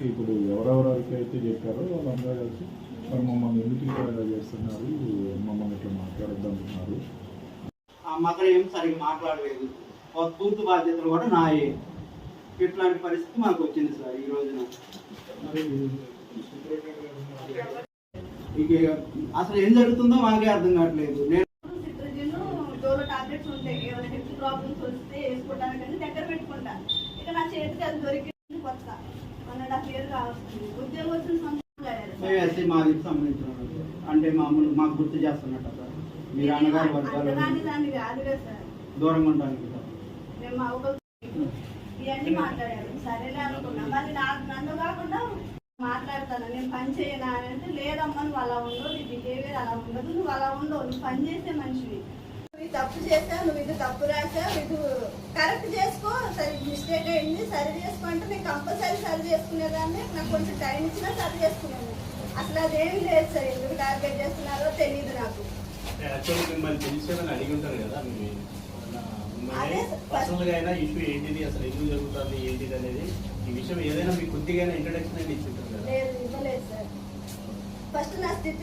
ఇప్పుడు ఎవరెవరికి అయితే చెప్పారో వాళ్ళందరూ కలిసి మరి మమ్మల్ని ఎందుకు ఇట్లా చేస్తున్నారు, మమ్మల్ని ఇట్లా మాట్లాడొద్దంటున్నారు. మగడు ఏం సరిగ్గా మాట్లాడలేదు, పూర్తి బాధ్యతలు కూడా నాయే. ఇట్లాంటి పరిస్థితి మాకు వచ్చింది సార్ ఈ రోజున. ఇక అసలు ఏం జరుగుతుందో మాకే అర్థం కావట్లేదు. నేను టాబ్లెట్స్ ఉంటాయి, ఏమైనా హెల్త్ ప్రాబ్లమ్స్ వస్తే వేసుకోవడానికి దగ్గర పెట్టుకుంటా. ఇక నా చేతికి అది దొరికింది కొత్త 1.5 years కావస్తుంది. ఉద్యోగం వచ్చిన సంబంధించి మాకు సంబంధించిన అంటే మాకు గుర్తు చేస్తున్నట్ట సార్. మీరు అన్నగారు వర్గాలు దాన్ని కాదుగా సార్, దూరంగా ఉంటానికి మేము మా ఇవన్నీ మాట్లాడారు. సరేలే అనుకున్నా. మళ్ళీ నన్ను కాకుండా మాట్లాడతాను, నేను పని చేయనా అని అంటే, లేదమ్మా నువ్వు అలా ఉండవు, నీ బిహేవియర్ అలా ఉండదు, నువ్వు అలా ఉండవు, నువ్వు పని చేసే మనిషివి, నువ్వు ఇది తప్పు చేసావు, నువ్వు ఇది తప్పు రాసావు, ఇది కరెక్ట్ చేసుకో, సరే మిస్టేక్ అయింది సరి చేసుకో అంటే నేను కంపల్సరీ సరి చేసుకునేదాన్ని. నాకు కొంచెం టైం ఇచ్చినా సరి చేసుకునేది. అసలు అదేమి లేదు సార్, ఎందుకు టార్గెట్ చేస్తున్నారో తెలియదు నాకు. అడిగి ఉంటారు కదా పర్సనల్గా అయినా ఇష్యూ ఏంటిది, అసలు ఎందుకు జరుగుతుంది ఏంటిది అనేది ఈ విషయం ఏదైనా మీకు కొద్దిగా ఇంట్రడక్షన్ అనేది ఇచ్చి ఉంటుంది కదా? లేదు, ఇవ్వలేదు సార్. ఫస్ట్ నా స్థితి